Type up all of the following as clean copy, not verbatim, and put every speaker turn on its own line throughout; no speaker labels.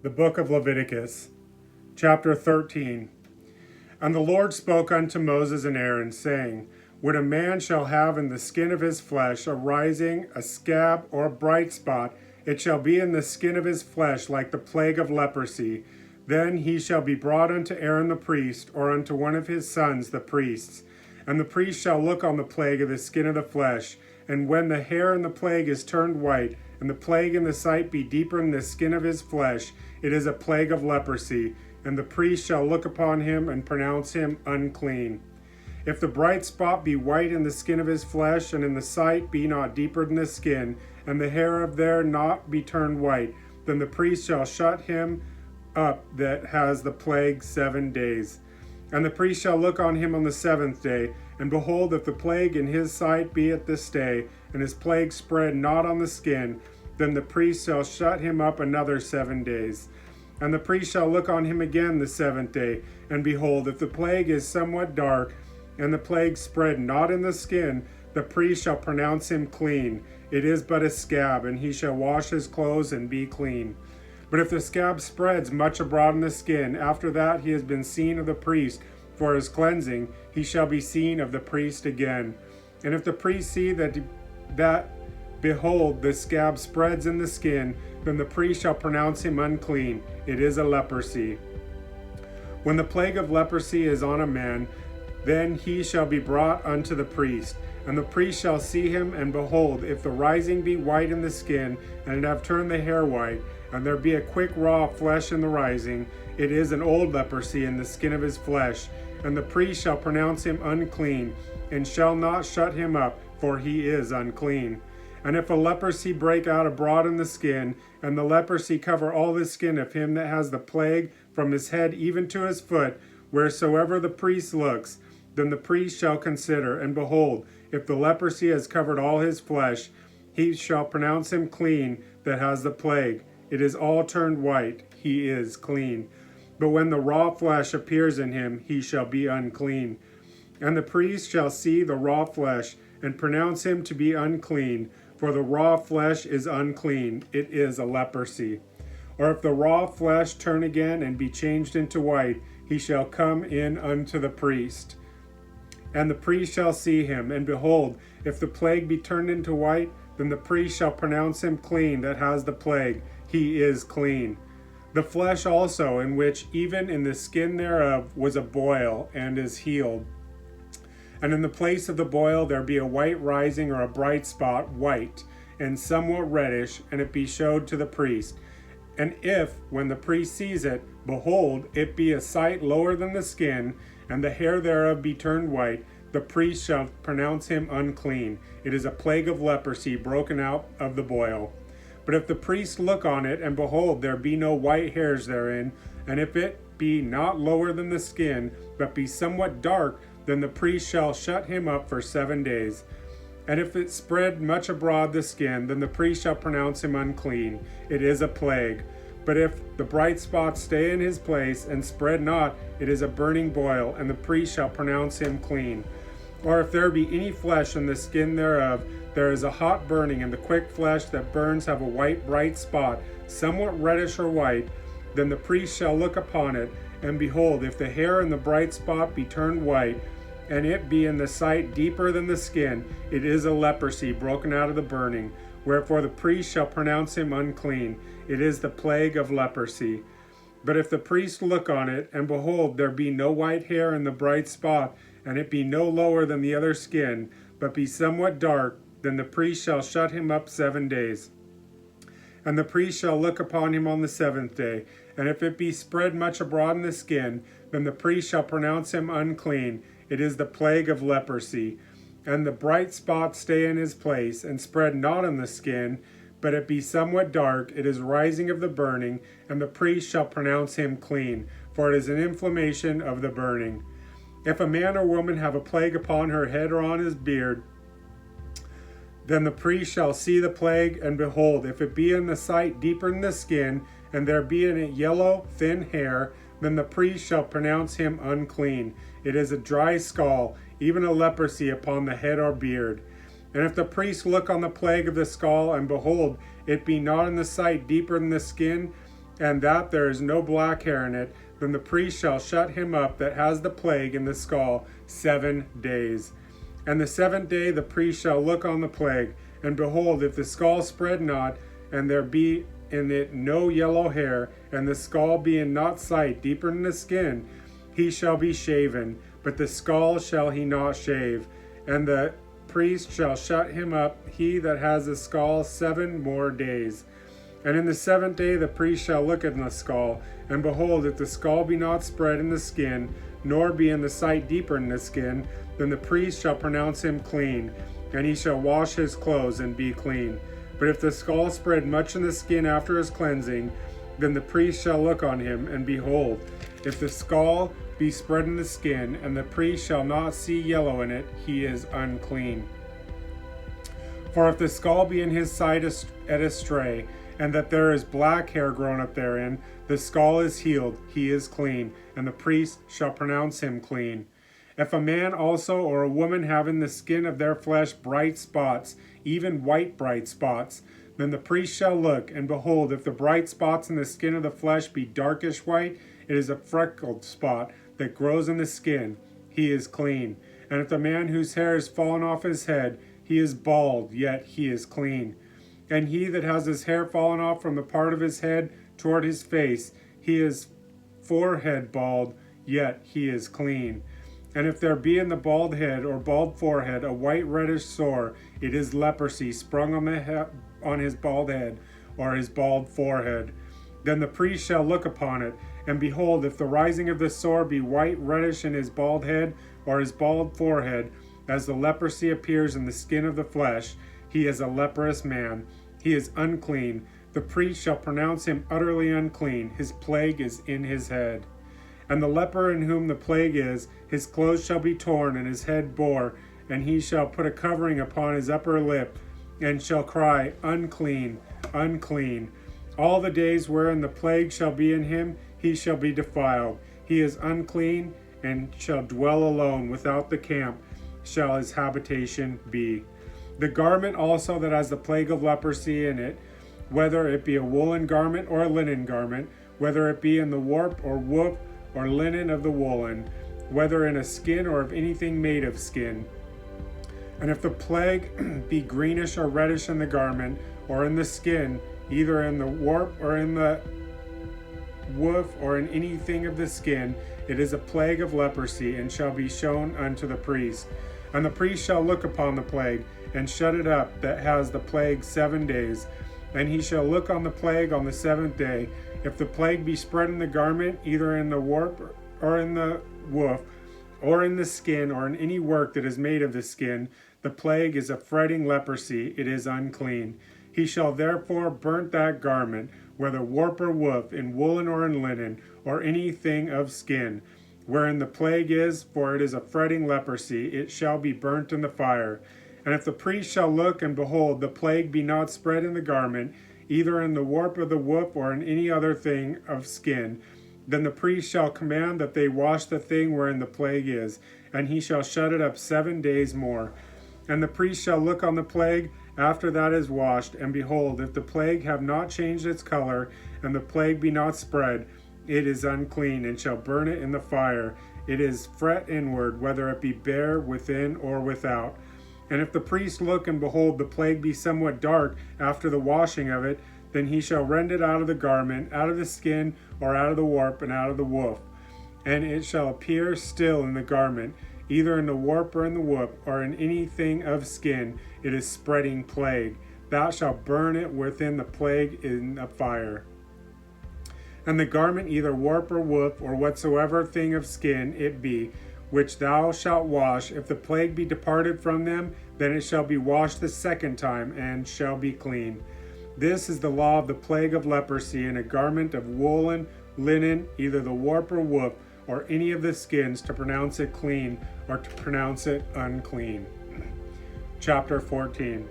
The book of Leviticus, chapter 13. And the Lord spoke unto Moses and Aaron, saying, When a man shall have in the skin of his flesh a rising, a scab, or a bright spot, it shall be in the skin of his flesh like the plague of leprosy. Then he shall be brought unto Aaron the priest, or unto one of his sons the priests. And the priest shall look on the plague of the skin of the flesh, and when the hair in the plague is turned white, and the plague in the sight be deeper in the skin of his flesh, it is a plague of leprosy, and the priest shall look upon him and pronounce him unclean. If the bright spot be white in the skin of his flesh, and in the sight be not deeper than the skin, and the hair of there not be turned white, then the priest shall shut him up that has the plague 7 days. And the priest shall look on him on the 7th day, and behold, if the plague in his sight be at this day, and his plague spread not on the skin, then the priest shall shut him up another 7 days. And the priest shall look on him again the 7th day, and behold, if the plague is somewhat dark, and the plague spread not in the skin, the priest shall pronounce him clean. It is but a scab, and he shall wash his clothes and be clean. But if the scab spreads much abroad in the skin, after that he has been seen of the priest for his cleansing, he shall be seen of the priest again. And if the priest see that behold, the scab spreads in the skin, then the priest shall pronounce him unclean. It is a leprosy. When the plague of leprosy is on a man, then he shall be brought unto the priest. And the priest shall see him, and behold, if the rising be white in the skin, and it have turned the hair white, and there be a quick raw flesh in the rising, it is an old leprosy in the skin of his flesh. And the priest shall pronounce him unclean, and shall not shut him up, for he is unclean. And if a leprosy break out abroad in the skin, and the leprosy cover all the skin of him that has the plague, from his head even to his foot, wheresoever the priest looks, then the priest shall consider, and behold, if the leprosy has covered all his flesh, he shall pronounce him clean that has the plague. It is all turned white, he is clean. But when the raw flesh appears in him, he shall be unclean. And the priest shall see the raw flesh, and pronounce him to be unclean, for the raw flesh is unclean, it is a leprosy. Or if the raw flesh turn again and be changed into white, he shall come in unto the priest. And the priest shall see him, and behold, if the plague be turned into white, then the priest shall pronounce him clean that has the plague, he is clean. The flesh also, in which even in the skin thereof was a boil, and is healed. And in the place of the boil there be a white rising or a bright spot, white, and somewhat reddish, and it be showed to the priest. And if, when the priest sees it, behold, it be a sight lower than the skin, and the hair thereof be turned white, the priest shall pronounce him unclean. It is a plague of leprosy broken out of the boil. But if the priest look on it, and behold, there be no white hairs therein, and if it be not lower than the skin, but be somewhat dark, then the priest shall shut him up for 7 days. And if it spread much abroad the skin, then the priest shall pronounce him unclean. It is a plague. But if the bright spots stay in his place, and spread not, it is a burning boil, and the priest shall pronounce him clean. Or if there be any flesh in the skin thereof, there is a hot burning, and the quick flesh that burns have a white bright spot, somewhat reddish or white, then the priest shall look upon it, and behold, if the hair in the bright spot be turned white, and it be in the sight deeper than the skin, it is a leprosy broken out of the burning. Wherefore the priest shall pronounce him unclean. It is the plague of leprosy. But if the priest look on it, and behold, there be no white hair in the bright spot, and it be no lower than the other skin, but be somewhat dark, then the priest shall shut him up 7 days. And the priest shall look upon him on the 7th day, and if it be spread much abroad in the skin, then the priest shall pronounce him unclean. It is the plague of leprosy. And the bright spot stay in his place, and spread not on the skin, but it be somewhat dark, it is rising of the burning, and the priest shall pronounce him clean, for it is an inflammation of the burning. If a man or woman have a plague upon her head or on his beard, then the priest shall see the plague, and behold, if it be in the sight deeper in the skin, and there be in it yellow, thin hair, then the priest shall pronounce him unclean. It is a dry scall, even a leprosy upon the head or beard. And if the priest look on the plague of the scall, and behold, it be not in the sight deeper than the skin, and that there is no black hair in it, then the priest shall shut him up that has the plague in the skull 7 days. And the 7th day the priest shall look on the plague, and behold, if the skull spread not, and there be in it no yellow hair, and the skull be in not sight deeper in the skin, he shall be shaven, but the skull shall he not shave. And the priest shall shut him up, he that has the skull 7 more days. And in the 7th day the priest shall look in the skull, and behold, if the skull be not spread in the skin, nor be in the sight deeper in the skin, then the priest shall pronounce him clean, and he shall wash his clothes and be clean. But if the skull spread much in the skin after his cleansing, then the priest shall look on him, and behold, if the skull be spread in the skin, and the priest shall not see yellow in it, he is unclean. For if the skull be in his sight at astray, and that there is black hair grown up therein, the skull is healed, he is clean, and the priest shall pronounce him clean. If a man also or a woman have in the skin of their flesh bright spots, even white bright spots, then the priest shall look, and behold, if the bright spots in the skin of the flesh be darkish white, it is a freckled spot that grows in the skin, he is clean. And if the man whose hair is fallen off his head, he is bald, yet he is clean. And he that has his hair fallen off from the part of his head toward his face, he is forehead bald, yet he is clean. And if there be in the bald head or bald forehead a white reddish sore, it is leprosy sprung on his bald head or his bald forehead. Then the priest shall look upon it, and behold, if the rising of the sore be white reddish in his bald head or his bald forehead, as the leprosy appears in the skin of the flesh, he is a leprous man. He is unclean. The priest shall pronounce him utterly unclean. His plague is in his head. And the leper in whom the plague is, his clothes shall be torn, and his head bare, and he shall put a covering upon his upper lip, and shall cry, Unclean, unclean. All the days wherein the plague shall be in him, he shall be defiled. He is unclean, and shall dwell alone without the camp, shall his habitation be. The garment also that has the plague of leprosy in it, whether it be a woolen garment or a linen garment, whether it be in the warp or woof or linen of the woolen, whether in a skin or of anything made of skin. And if the plague be greenish or reddish in the garment or in the skin, either in the warp or in the woof or in anything of the skin, it is a plague of leprosy, and shall be shown unto the priest. And the priest shall look upon the plague, and shut it up that has the plague 7 days. And he shall look on the plague on the 7th day. If the plague be spread in the garment, either in the warp or in the woof, or in the skin, or in any work that is made of the skin, the plague is a fretting leprosy, it is unclean. He shall therefore burn that garment, whether warp or woof, in woolen or in linen, or anything of skin, wherein the plague is, for it is a fretting leprosy, it shall be burnt in the fire. And if the priest shall look, and behold, the plague be not spread in the garment, either in the warp of the woof or in any other thing of skin, then the priest shall command that they wash the thing wherein the plague is, and he shall shut it up 7 days more. And the priest shall look on the plague after that is washed, and behold, if the plague have not changed its color, and the plague be not spread, it is unclean, and shall burn it in the fire. It is fret inward, whether it be bare within or without. And if the priest look, and behold, the plague be somewhat dark after the washing of it, then he shall rend it out of the garment, out of the skin, or out of the warp, and out of the woof. And it shall appear still in the garment, either in the warp or in the woof, or in anything of skin. It is spreading plague. Thou shalt burn it within the plague in a fire. And the garment, either warp or woof, or whatsoever thing of skin it be, which thou shalt wash, if the plague be departed from them, then it shall be washed the 2nd time, and shall be clean. This is the law of the plague of leprosy, in a garment of woolen, linen, either the warp or woof, or any of the skins, to pronounce it clean, or to pronounce it unclean. Chapter 14.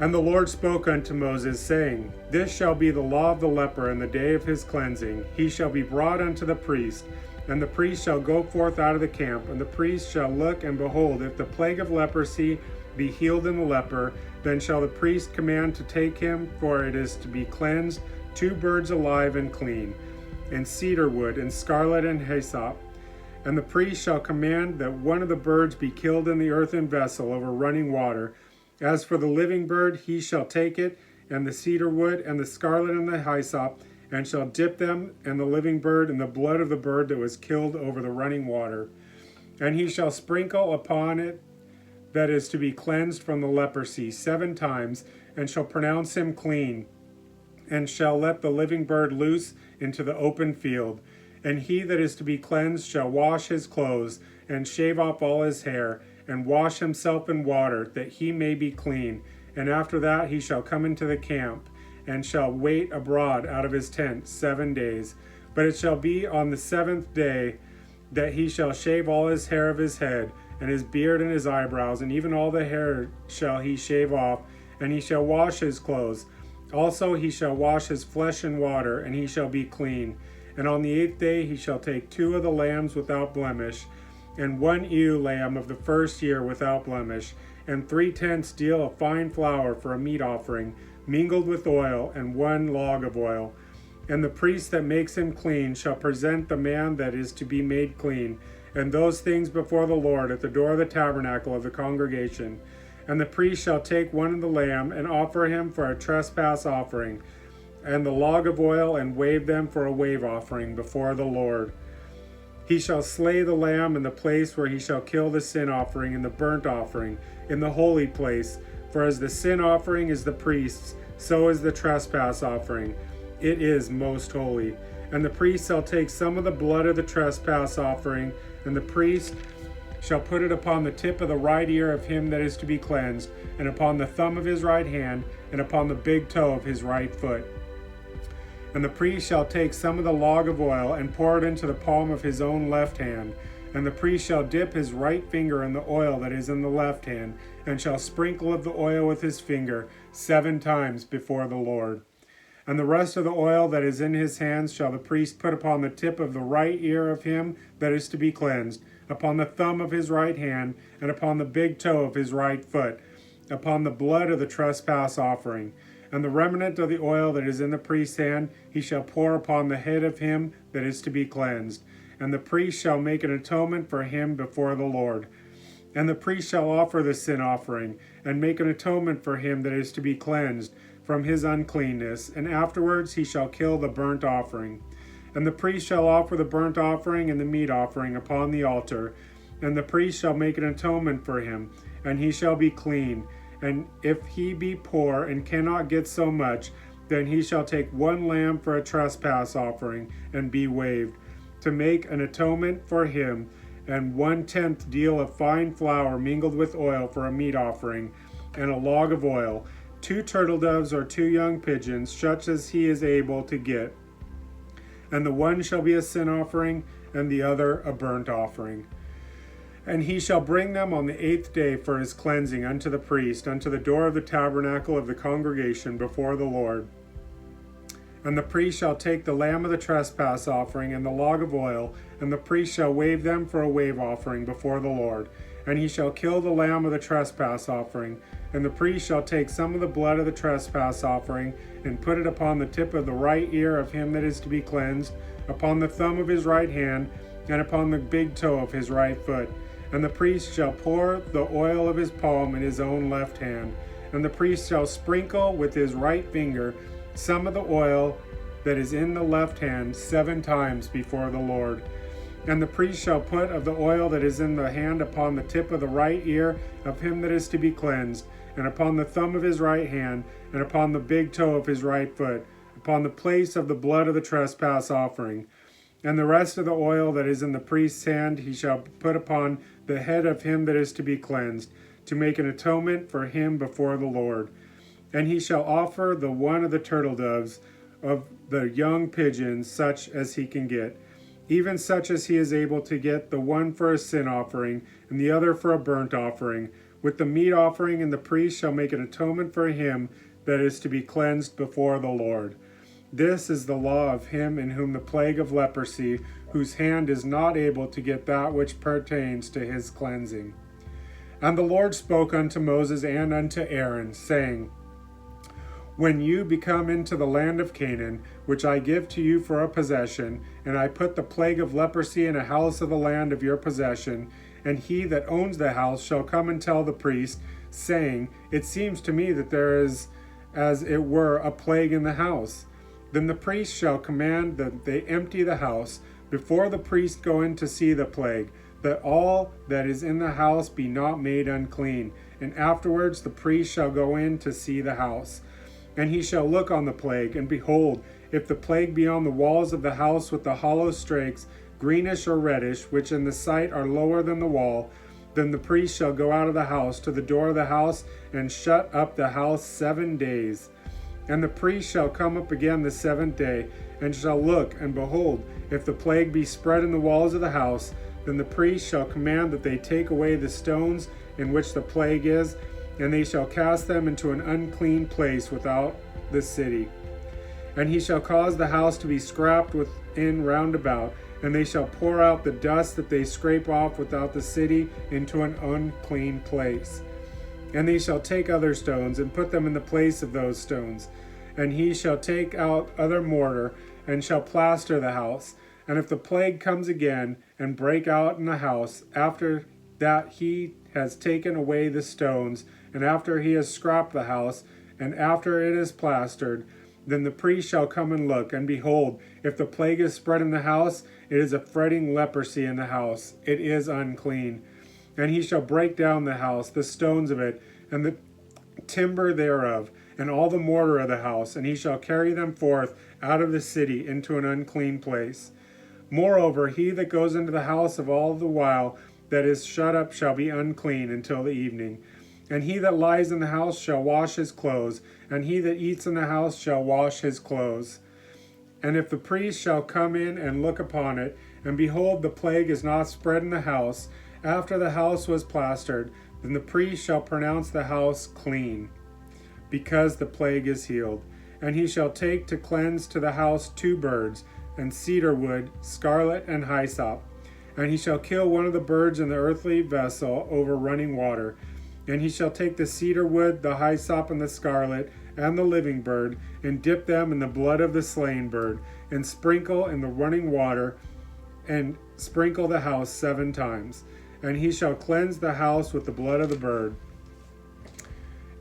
And the Lord spoke unto Moses, saying, This shall be the law of the leper in the day of his cleansing. He shall be brought unto the priest, and the priest shall go forth out of the camp, and the priest shall look, and behold, if the plague of leprosy be healed in the leper, then shall the priest command to take him, for it is to be cleansed, 2 birds alive and clean, and cedar wood, and scarlet and hyssop. And the priest shall command that one of the birds be killed in the earthen vessel over running water. As for the living bird, he shall take it, and the cedar wood, and the scarlet and the hyssop, and shall dip them and the living bird in the blood of the bird that was killed over the running water. And he shall sprinkle upon it that is to be cleansed from the leprosy 7 times, and shall pronounce him clean, and shall let the living bird loose into the open field. And he that is to be cleansed shall wash his clothes, and shave off all his hair, and wash himself in water, that he may be clean. And after that he shall come into the camp, and shall wait abroad out of his tent 7 days. But it shall be on the 7th day that he shall shave all his hair of his head, and his beard and his eyebrows, and even all the hair shall he shave off, and he shall wash his clothes. Also he shall wash his flesh in water, and he shall be clean. And on the 8th day he shall take 2 of the lambs without blemish, and 1 ewe lamb of the first year without blemish, and 3/10 deal of fine flour for a meat offering, mingled with oil, and 1 log of oil. And the priest that makes him clean shall present the man that is to be made clean, and those things before the Lord at the door of the tabernacle of the congregation. And the priest shall take 1 of the lamb, and offer him for a trespass offering, and the log of oil, and wave them for a wave offering before the Lord. He shall slay the lamb in the place where he shall kill the sin offering and the burnt offering, in the holy place. For as the sin offering is the priest's, so is the trespass offering. It is most holy. And the priest shall take some of the blood of the trespass offering, and the priest shall put it upon the tip of the right ear of him that is to be cleansed, and upon the thumb of his right hand, and upon the big toe of his right foot. And the priest shall take some of the log of oil, and pour it into the palm of his own left hand. And the priest shall dip his right finger in the oil that is in the left hand, and shall sprinkle of the oil with his finger 7 times before the Lord. And the rest of the oil that is in his hands shall the priest put upon the tip of the right ear of him that is to be cleansed, upon the thumb of his right hand, and upon the big toe of his right foot, upon the blood of the trespass offering. And the remnant of the oil that is in the priest's hand he shall pour upon the head of him that is to be cleansed. And the priest shall make an atonement for him before the Lord. And the priest shall offer the sin offering, and make an atonement for him that is to be cleansed from his uncleanness, and afterwards he shall kill the burnt offering. And the priest shall offer the burnt offering and the meat offering upon the altar, and the priest shall make an atonement for him, and he shall be clean. And if he be poor and cannot get so much, then he shall take 1 lamb for a trespass offering, and be waived, to make an atonement for him, and 1/10 deal of fine flour mingled with oil for a meat offering, and a log of oil, 2 turtle doves or 2 young pigeons, such as he is able to get. And the one shall be a sin offering, and the other a burnt offering. And he shall bring them on the 8th day for his cleansing unto the priest, unto the door of the tabernacle of the congregation before the Lord. And the priest shall take the lamb of the trespass offering and the log of oil, and the priest shall wave them for a wave offering before the Lord. And he shall kill the lamb of the trespass offering. And the priest shall take some of the blood of the trespass offering, and put it upon the tip of the right ear of him that is to be cleansed, upon the thumb of his right hand, and upon the big toe of his right foot. And the priest shall pour the oil of his palm in his own left hand. And the priest shall sprinkle with his right finger some of the oil that is in the left hand 7 times before the Lord. And the priest shall put of the oil that is in the hand upon the tip of the right ear of him that is to be cleansed, and upon the thumb of his right hand, and upon the big toe of his right foot, upon the place of the blood of the trespass offering. And the rest of the oil that is in the priest's hand he shall put upon the head of him that is to be cleansed, to make an atonement for him before the Lord. And he shall offer the one of the turtle doves of the young pigeons, such as he can get, even such as he is able to get, the one for a sin offering, and the other for a burnt offering, with the meat offering, and the priest shall make an atonement for him that is to be cleansed before the Lord. This is the law of him in whom the plague of leprosy, whose hand is not able to get that which pertains to his cleansing. And the Lord spoke unto Moses and unto Aaron, saying, When you become into the land of Canaan, which I give to you for a possession, and I put the plague of leprosy in a house of the land of your possession, and he that owns the house shall come and tell the priest, saying, It seems to me that there is, as it were, a plague in the house. Then the priest shall command that they empty the house, before the priest go in to see the plague, that all that is in the house be not made unclean. And afterwards the priest shall go in to see the house. And he shall look on the plague, and behold, if the plague be on the walls of the house with the hollow strakes, greenish or reddish, which in the sight are lower than the wall, then the priest shall go out of the house to the door of the house, and shut up the house 7 days. And the priest shall come up again the 7th day, and shall look, and behold, if the plague be spread in the walls of the house, then the priest shall command that they take away the stones in which the plague is, and they shall cast them into an unclean place without the city. And he shall cause the house to be scraped within round about, and they shall pour out the dust that they scrape off without the city into an unclean place. And they shall take other stones, and put them in the place of those stones. And he shall take out other mortar, and shall plaster the house. And if the plague comes again, and break out in the house, after that he has taken away the stones, and after he has scrapped the house, and after it is plastered, then the priest shall come and look, and behold, if the plague is spread in the house, it is a fretting leprosy in the house, it is unclean. And he shall break down the house, the stones of it, and the timber thereof, and all the mortar of the house, and he shall carry them forth out of the city into an unclean place. Moreover, he that goes into the house of all the while that is shut up shall be unclean until the evening. And he that lies in the house shall wash his clothes, and he that eats in the house shall wash his clothes. And if the priest shall come in and look upon it, and behold, the plague is not spread in the house, after the house was plastered, then the priest shall pronounce the house clean, because the plague is healed. And he shall take to cleanse to the house 2 birds, and cedar wood, scarlet, and hyssop. And he shall kill one of the birds in the earthly vessel over running water. And he shall take the cedar wood, the hyssop, and the scarlet, and the living bird, and dip them in the blood of the slain bird, and sprinkle in the running water, and sprinkle the house 7 times. And he shall cleanse the house with the blood of the bird,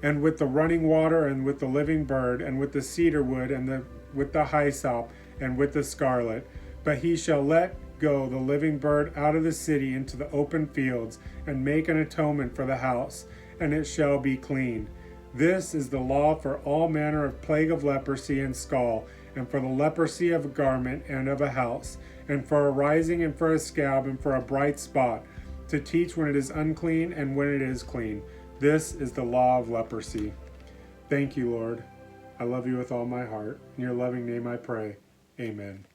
and with the running water, and with the living bird, and with the cedar wood, and with the hyssop, and with the scarlet. But he shall let go the living bird out of the city into the open fields, and make an atonement for the house, and it shall be clean. This is the law for all manner of plague of leprosy and scall, and for the leprosy of a garment and of a house, and for a rising and for a scab and for a bright spot, to teach when it is unclean and when it is clean. This is the law of leprosy. Thank you, Lord. I love you with all my heart. In your loving name I pray. Amen.